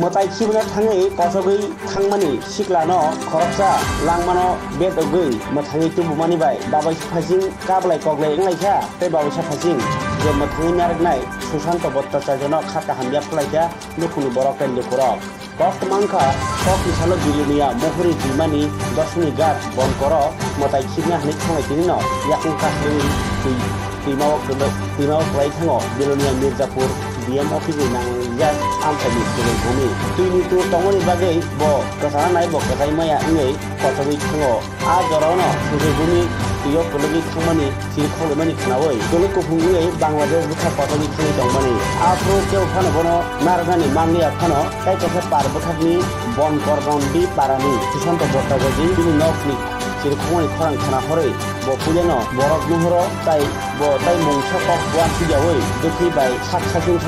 motai khibna thangai kosogoi thangmani siklano khoroksa langmano bedogoi mathangai tubumani bai dabai phasing kablai koglai englaikha tei babai phasing je mathangai narnai Susanto Bhattacharya khata hamya phlaika nukuni boroktai lekorok Kok mangka kok misalo dunia mohuri dimani dosni gat bon koro motai khibna hani thangai tinino yakung kasri timau play thango dunia Mirzapur DM office nang jas amsami bumi tini tu tongoni bagai bo kesana nai bo kesai maya ngai kotobi thango a jorono suje bumi tiyo pologi thangmani sil khogmani khnawoi dolo ko phungai Bangladesh bukha kotobi thani dongmani a pro keu phano bono nargani mangya phano tai kese par bukhani bon korgondi parani Susanto Bhattacharya tini nokni sil khogmani khorang khana hore bo pujano borok nuhoro tai bo tai mungsa kok buan pujawoi dokhi bai saksasung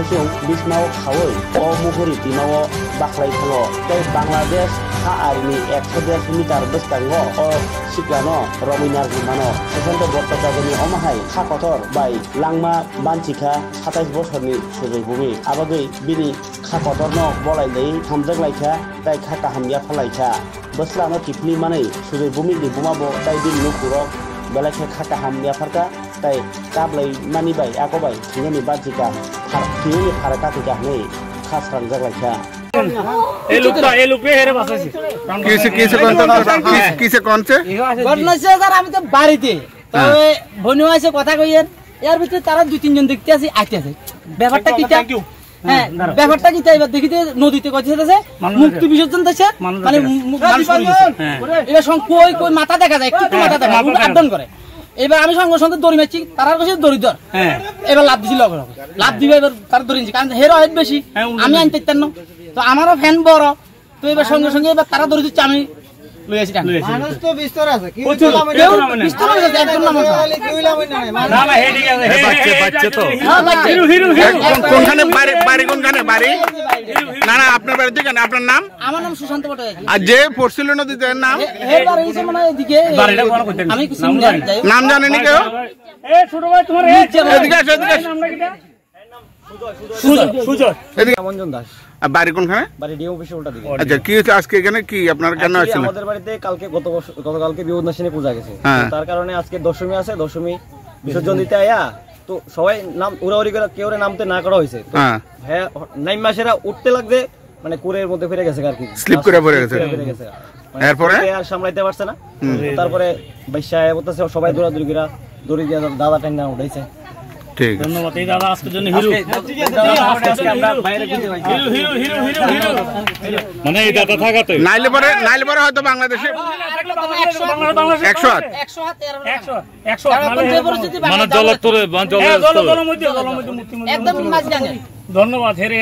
bismao khawoi o muhuri timao baklai thango tai Bangladesh ha arini 110 mitar bestango o siklano rominar gumano Susanto Bhattacharya omahai ha kotor bai langma banchika 27 bosorni sujai bumi abagai bini kha kotorno bolai dei hamjak laikha tai kha kahamya phalaikha boslano tipni manai sujai bumi ni bumabo tai bin nukurok belakhe kha kahamya pharka tai kablai mani bai akobai thingani banchika thingani pharaka tika nei khasran jaglaikha কিসে কোনছে ঘটনা sir আমি তো বাড়িতে তবে বনু আছে কথা কইয়েন এর ভিতরে তারা দুই তিনজন দেখতে আছে আইতেছে ব্যাপারটা কিটা হ্যাঁ ব্যাপারটা কিটা এবার দেখিতে নদীতে কইতেছে মুক্তি বিসর্জন দিছে মানে এটা কই কই মাথা দেখা যায় একটু মাথা দেখা আদন করে এবার আমি সঙ্গে সঙ্গে দড়ি মারছি তারার কাছে দড়ি ধর এবার লাভ দিছিল লাভ দিবে এবার তার দড়ি কারণ হেরো হেড বেশি আমি আনতে পারতাম না তো আমারও ফ্যান বড় তো এবার সঙ্গে সঙ্গে এবার তারা ধরে দিচ্ছে আমি লই আসি মানুষ তো বিস্তর আছে কি বিস্তর আছে একদম নাম না না হে ঠিক আছে বাচ্চা তো হিরো হিরো কোনখানে বাড়ি কোনখানে বাড়ি না না আপনার বাড়ি থেকে না আপনার নাম আমার নাম সুশান্ত ভট্টাচার্য আর যে পড়ছিল নদীতে নাম হে বাড়ি এসে মানে এদিকে বাড়িটা কোন কইতেন আমি কিছু জানি নাম জানেন নি কেউ এ ছোট ভাই তোমার এদিকে আসো এদিকে নামটা কিটা সুজয় এদিকে মঞ্জন দাস বাড়ি কোনখানে বাড়ি ডিএম অফিসের ওটা দিকে আচ্ছা কি হচ্ছে আজকে এখানে কি আপনার কেন আসছেন আমাদের বাড়িতে কালকে গতকালকে বিপদনাশিনী পূজা গেছে তার কারণে আজকে দশমী আছে দশমী বিসর্জন দিতে আয়া তো সবাই নাম উড়াউড়ি করে কেউ নামতে না করা হয়েছে হ্যাঁ নাইম মাসেরা উঠতে লাগবে মানে কুরের মধ্যে ফিরে গেছে আর কি স্লিপ করে পড়ে গেছে এরপরে আর সামলাইতে পারছে না তারপরে বাইশা বলতেছে সবাই দৌড়াদৌড়ি করে দড়ি দিয়ে দাদা টাইনা উঠাইছে ঠিক ধন্যবাদ এই দাদা আজকের জন্য হিরো আমরা বাইরে কিনতে পাই হিরো হিরো হিরো হিরো মানে এই দাদা থাকাতে নাইলে পরে হয়তো বাংলাদেশে 100 মানে জলস্তরে জলমধ্যে মুক্তি ধন্যবাদ হেরে